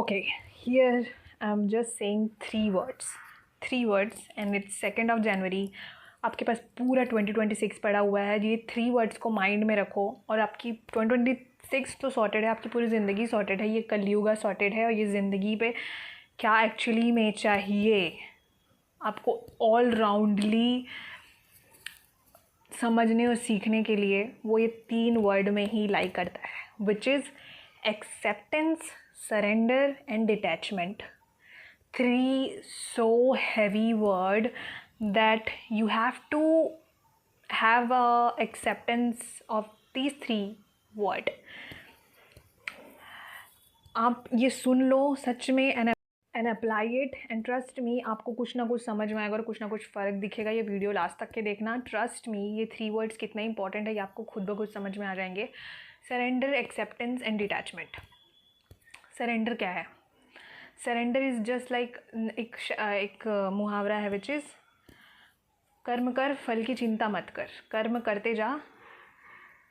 Okay, here I'm just saying three words, and it's 2nd of January. आपके पास पूरा 2026 पड़ा हुआ है। ये 3 वर्ड्स को माइंड में रखो और आपकी 2026 तो सॉर्टेड है, आपकी पूरी ज़िंदगी सॉर्टेड है, ये कलयुगा सॉर्टेड है। और ये ज़िंदगी पे क्या एक्चुअली में चाहिए आपको ऑल राउंडली समझने और सीखने के लिए, वो ये 3 वर्ड में ही लाई करता है, which is acceptance, surrender and detachment. 3 so heavy word that you have to have a acceptance of these 3 word. आप ये सुन लो सच में and apply it and trust me, आपको कुछ ना कुछ समझ में आएगा और कुछ ना कुछ फ़र्क दिखेगा। ये वीडियो लास्ट तक के देखना, ट्रस्ट मी, ये 3 वर्ड्स कितने इंपॉर्टेंट है ये आपको खुद ब खुद समझ में आ जाएंगे। Surrender, acceptance and detachment. Surrender क्या है? सरेंडर इज़ जस्ट लाइक एक मुहावरा है विच इज़ कर्म कर फल की चिंता मत कर। कर्म करते जा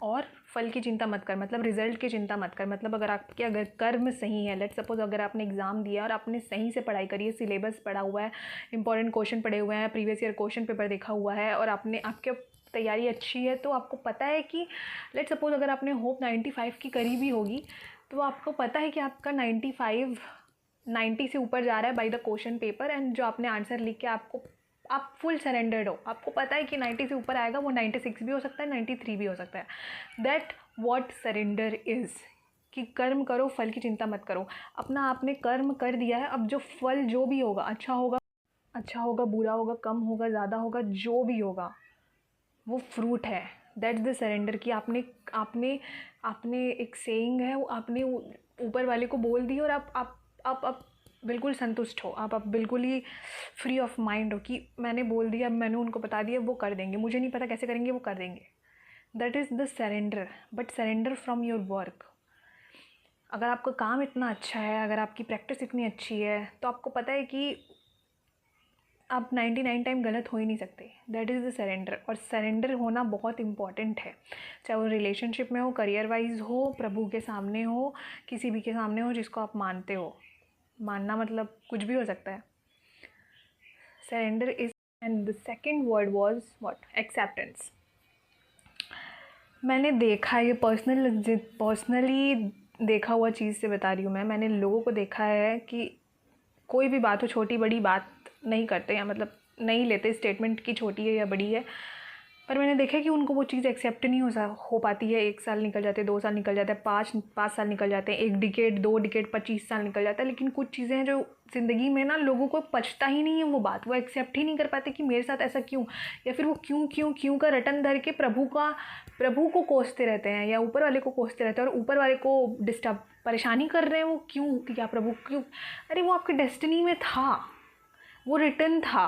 और फल की चिंता मत कर, मतलब रिजल्ट की चिंता मत कर। मतलब अगर कर्म सही है, लेट सपोज अगर आपने एग्ज़ाम दिया और आपने सही से पढ़ाई करी है, सिलेबस पढ़ा हुआ है, इंपॉर्टेंट क्वेश्चन पढ़े हुए हैं, प्रीवियस ईयर क्वेश्चन पेपर देखा हुआ है और आपके तैयारी अच्छी है, तो आपको पता है कि लेट सपोज अगर आपने होप 95 की करी भी होगी, तो आपको पता है कि आपका 90 से ऊपर जा रहा है by the question paper, and जो आपने आंसर लिख के आप फुल सरेंडर्ड हो। आपको पता है कि 90 से ऊपर आएगा, वो 96 भी हो सकता है, 93 भी हो सकता है। दैट व्हाट सरेंडर इज़, कि कर्म करो फल की चिंता मत करो। अपना आपने कर्म कर दिया है, अब जो फल जो भी होगा, अच्छा होगा, बुरा होगा, कम होगा, ज़्यादा होगा, जो भी होगा वो फ्रूट है। That's the surrender. कि आपने एक सेइंग है, वो आपने ऊपर वाले को बोल दी और आप बिल्कुल संतुष्ट हो, आप बिल्कुल ही फ्री ऑफ माइंड हो कि मैंने बोल दिया, मैंने उनको बता दिया, वो कर देंगे, मुझे नहीं पता कैसे करेंगे, वो कर देंगे। That is the surrender. But surrender from your work. अगर आपका काम इतना अच्छा है, अगर आपकी प्रैक्टिस इतनी अच्छी है, तो आपको पता है कि आप 99 टाइम गलत हो ही नहीं सकते। That is the surrender. और सरेंडर होना बहुत इम्पॉर्टेंट है, चाहे वो रिलेशनशिप में हो, करियर वाइज हो, प्रभु के सामने हो, किसी भी के सामने हो जिसको आप मानते हो। मानना मतलब कुछ भी हो सकता है। Surrender is, and the second word was what? Acceptance. मैंने देखा, ये पर्सनली देखा हुआ चीज़ से बता रही हूँ मैंने लोगों को देखा है कि कोई भी बात हो, छोटी बड़ी बात नहीं करते, या मतलब नहीं लेते स्टेटमेंट की छोटी है या बड़ी है, पर मैंने देखा कि उनको वो चीज़ एक्सेप्ट नहीं हो पाती है। 1 साल निकल जाते हैं, 2 साल निकल जाता है, 5 साल निकल जाते हैं, 1 डिकेड, 2 डिकेड, 25 साल निकल जाता है, लेकिन कुछ चीज़ें हैं जो ज़िंदगी में ना लोगों को पचता ही नहीं है वो बात, वो एक्सेप्ट ही नहीं कर पाते कि मेरे साथ ऐसा क्यों, या फिर वो क्यों का रटन धर के प्रभु को कोसते रहते हैं या ऊपर वाले को कोसते रहते हैं, और ऊपर वाले को परेशानी कर रहे हैं। वो क्यों, क्या प्रभु क्यों? अरे वो आपके डेस्टिनी में था, वो रिटर्न था,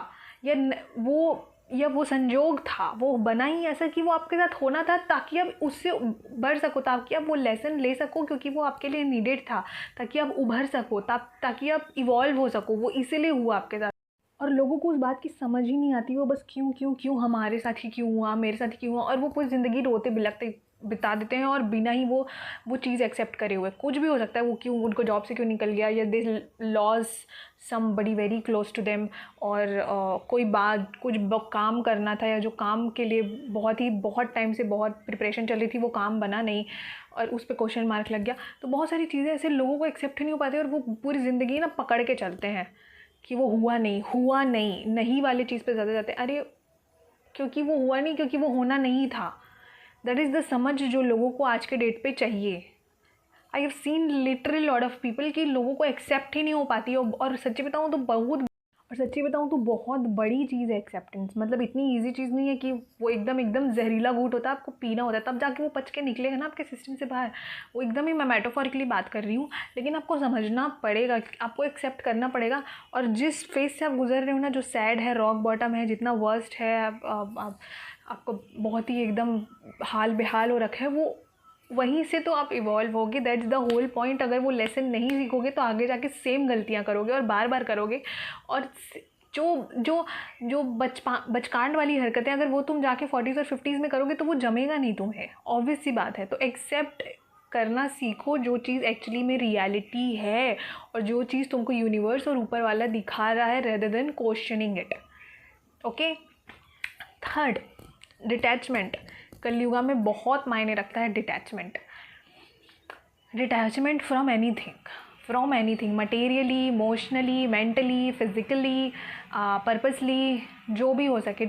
या वो संजोग था, वो बना ही ऐसा कि वो आपके साथ होना था ताकि आप उससे बढ़ सको, ताकि आप वो लेसन ले सको, क्योंकि वो आपके लिए नीडेड था, ताकि आप उभर सको, ताकि आप इवॉल्व हो सको। वो इसीलिए हुआ आपके साथ। और लोगों को उस बात की समझ ही नहीं आती, वो बस क्यों हमारे साथ ही क्यों हुआ, मेरे साथ ही क्यों हुआ, और वो पूरी ज़िंदगी रोते बिलखते बिता देते हैं, और बिना ही वो चीज़ एक्सेप्ट करे हुए। कुछ भी हो सकता है, वो क्यों उनको जॉब से क्यों निकल गया, या they lose somebody very close to them, और कोई बात कुछ काम करना था, या जो काम के लिए बहुत टाइम से बहुत प्रिपरेशन चल रही थी, वो काम बना नहीं और उस पर क्वेश्चन मार्क लग गया। तो बहुत सारी चीज़ें ऐसे लोगों को एक्सेप्ट ही नहीं हो पाती, और वो पूरी ज़िंदगी ना पकड़ के चलते हैं कि वो हुआ नहीं वाले चीज़ पे ज़्यादा जाते हैं। अरे क्योंकि वो हुआ नहीं, क्योंकि वो होना नहीं था। दैट इज़ द समझ जो लोगों को आज के डेट पे चाहिए। I have seen literally lot of people कि लोगों को एक्सेप्ट ही नहीं हो पाती, और सच्ची बताऊँ तो बहुत बड़ी चीज़ है एक्सेप्टेंस। मतलब इतनी ईजी चीज़ नहीं है कि वो एकदम जहरीला घूंट होता है, आपको पीना होता है, तब जाके वो पच के निकलेगा ना आपके सिस्टम से बाहर। वो एकदम ही मैं मेटाफोरिकली बात कर रही हूँ, लेकिन आपको समझना पड़ेगा, आपको एक्सेप्ट करना पड़ेगा। और जिस फेज से आप गुजर रहे हो ना, जो सैड है, रॉक बॉटम है, जितना वर्स्ट है, आपको बहुत ही एकदम हाल बेहाल हो रखा है, वो वहीं से तो आप इवॉल्व होगे। That's the whole point. अगर वो लेसन नहीं सीखोगे तो आगे जाके सेम गलतियां करोगे और बार बार करोगे, और जो बचकांड वाली हरकतें अगर वो तुम जाके 40s और 50s में करोगे तो वो जमेगा नहीं तुम्हें, ऑब्वियस सी बात है। तो एक्सेप्ट करना सीखो जो चीज़ एक्चुअली में रियलिटी है और जो चीज़ तुमको यूनिवर्स और ऊपर वाला दिखा रहा है, rather than questioning it. Okay. Third, detachment. Kalyuga में बहुत मायने रखता है detachment. Detachment from anything, materially, emotionally, mentally, physically, purposely, जो भी हो सके।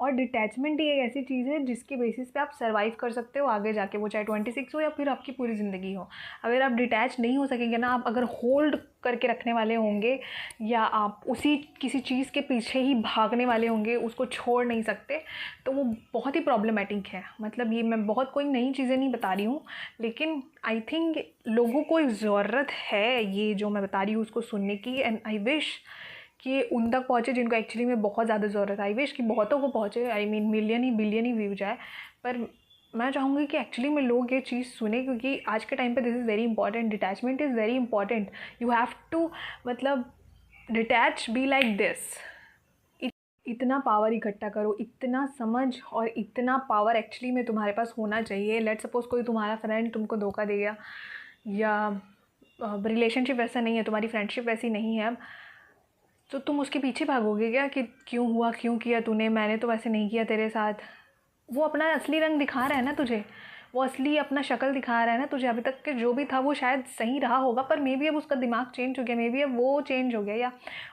और डिटैचमेंट ही एक ऐसी चीज़ है जिसके बेसिस पे आप सर्वाइव कर सकते हो आगे जाके, वो चाहे 26 हो या फिर आपकी पूरी ज़िंदगी हो। अगर आप डिटैच नहीं हो सकेंगे ना, आप अगर होल्ड करके रखने वाले होंगे या आप उसी किसी चीज़ के पीछे ही भागने वाले होंगे, उसको छोड़ नहीं सकते, तो वो बहुत ही प्रॉब्लमेटिक है। मतलब ये मैं बहुत कोई नई चीज़ें नहीं बता रही हूँ, लेकिन आई थिंक लोगों को ज़रूरत है ये जो मैं बता रही हूँ उसको सुनने की। एंड आई विश कि उन तक पहुँचे जिनको एक्चुअली में बहुत ज़्यादा ज़रूरत है। आई विश कि बहुतों को पहुँचे, I mean million he billion he view जाए, पर मैं चाहूँगी कि एक्चुअली में लोग ये चीज़ सुने, क्योंकि आज के टाइम पे this is very important. Detachment is very important. You have to मतलब डिटैच, बी लाइक दिस। इतना पावर इकट्ठा करो, इतना समझ और इतना पावर एक्चुअली में तुम्हारे पास होना चाहिए। लेट सपोज कोई तुम्हारा फ्रेंड तुमको धोखा दे गया, या रिलेशनशिप वैसा नहीं है, तुम्हारी फ्रेंडशिप वैसी नहीं है, तो तुम उसके पीछे भागोगे क्या कि क्यों हुआ, क्यों किया तूने, मैंने तो वैसे नहीं किया तेरे साथ। वो अपना असली रंग दिखा रहा है ना तुझे, वो असली अपना शक्ल दिखा रहा है ना तुझे। अभी तक के जो भी था वो शायद सही रहा होगा, पर मे बी अब उसका दिमाग चेंज हो गया, मे बी अब वो चेंज हो गया, या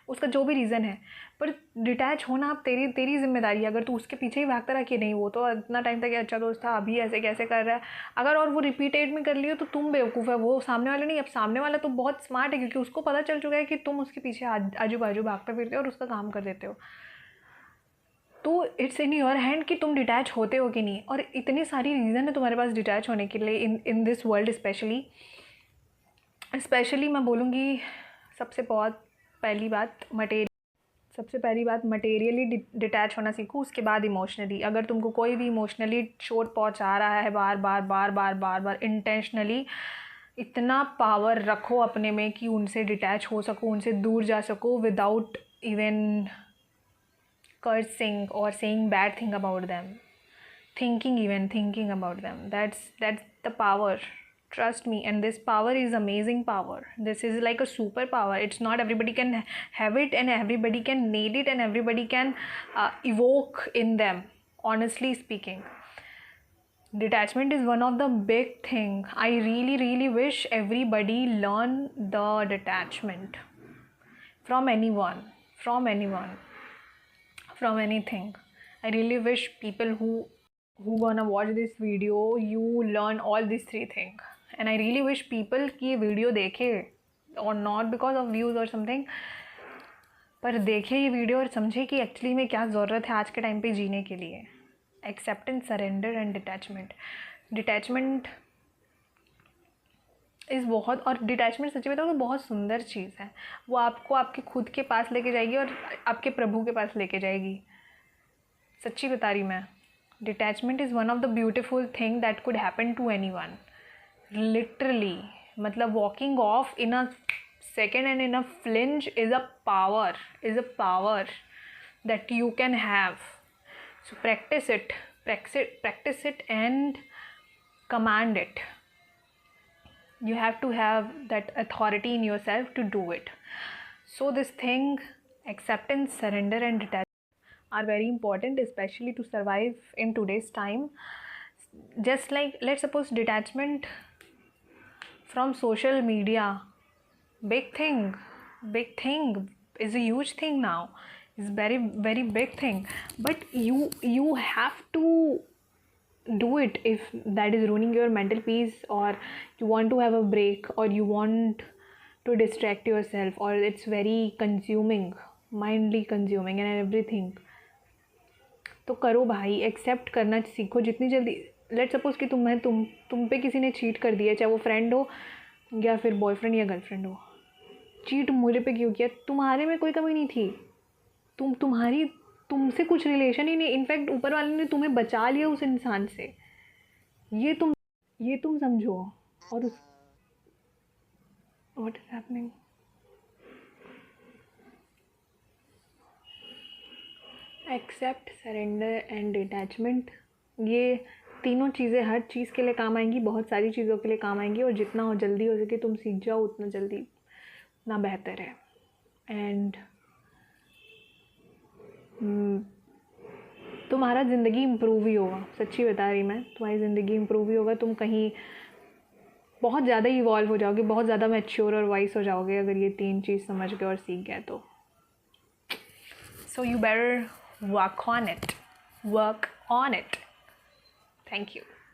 उसका जो भी रीज़न है। पर डिटैच होना अब तेरी तेरी जिम्मेदारी है। अगर तू उसके पीछे ही भागता रहा कि नहीं वो तो इतना टाइम तक अच्छा दोस्त था, अभी ऐसे कैसे कर रहा है, अगर और वो रिपीटेड में कर लियो तो तुम बेवकूफ़ है, वो सामने वाले नहीं। अब सामने वाला तो बहुत स्मार्ट है, क्योंकि उसको पता चल चुका है कि तुम उसके पीछे आजू बाजू भागते फिरते हो और उसका काम कर देते हो। तो इट्स इन योर हैंड कि तुम डिटैच होते हो कि नहीं। और इतनी सारी रीज़न है तुम्हारे पास डिटैच होने के लिए इन दिस वर्ल्ड। स्पेशली मैं बोलूँगी सबसे पहली बात मटेरियली डिटैच होना सीखो, उसके बाद इमोशनली। अगर तुमको कोई भी इमोशनली चोट पहुंचा रहा है बार बार बार बार बार बार इंटेंशनली, इतना पावर रखो अपने में कि उनसे डिटैच हो सको, उनसे दूर जा सको without even cursing or saying bad thing about them, thinking about them. That's the power. Trust me. And this power is amazing power. This is like a superpower. It's not everybody can have it, and everybody can need it, and everybody can evoke in them, honestly speaking. Detachment is one of the big thing. I really wish everybody learn the detachment from anyone, from anything. I really wish people who gonna watch this video, you learn all these three things. And I really wish people कि ये video देखे, और not because of views or something, पर देखे ये video और समझे कि एक्चुअली में क्या ज़रूरत है आज के टाइम पे जीने के लिए। Acceptance, surrender and detachment is बहुत, और डिटैचमेंट सच्ची बताऊँ तो बहुत सुंदर चीज़ है। वो आपको आपके खुद के पास लेके जाएगी और आपके प्रभु के पास लेके जाएगी। सच्ची बता रही मैं। Detachment is one of the beautiful thing that could happen to anyone, literally. मतलब walking off in a second and in a flinch is a power that you can have. So practice it and command it. You have to have that authority in yourself to do it. So this thing, acceptance, surrender and detachment are very important, especially to survive in today's time. Just like, let's suppose detachment from social media, big thing is a huge thing now. It's very big thing, but you have to do it if that is ruining your mental peace, or you want to have a break, or you want to distract yourself, or it's very mindly consuming and everything. तो करो भाई, accept करना सीखो जितनी जल्दी। Let suppose कि तुम पे किसी ने चीट कर दिया, चाहे वो फ्रेंड हो या फिर बॉयफ्रेंड या गर्लफ्रेंड हो। चीट मुझे पे क्यों किया? तुम्हारे में कोई कमी नहीं थी, तुमसे कुछ रिलेशन ही नहीं। इनफैक्ट ऊपर वाले ने तुम्हें बचा लिया उस इंसान से। ये तुम समझो। और उस what is happening? Accept, surrender and detachment, ये तीनों चीज़ें हर चीज़ के लिए काम आएंगी, बहुत सारी चीज़ों के लिए काम आएंगी, और जितना हो जल्दी हो सके तुम सीख जाओ उतना जल्दी उतना बेहतर है। एंड तुम्हारा ज़िंदगी इम्प्रूव ही होगा, सच्ची बता रही मैं, तुम्हारी ज़िंदगी इम्प्रूव ही होगा। तुम कहीं बहुत ज़्यादा इवॉल्व हो जाओगे, बहुत ज़्यादा मैच्योर और वाइस हो जाओगे अगर ये 3 चीज़ समझ गए और सीख गए तो। So you better work on it. Thank you.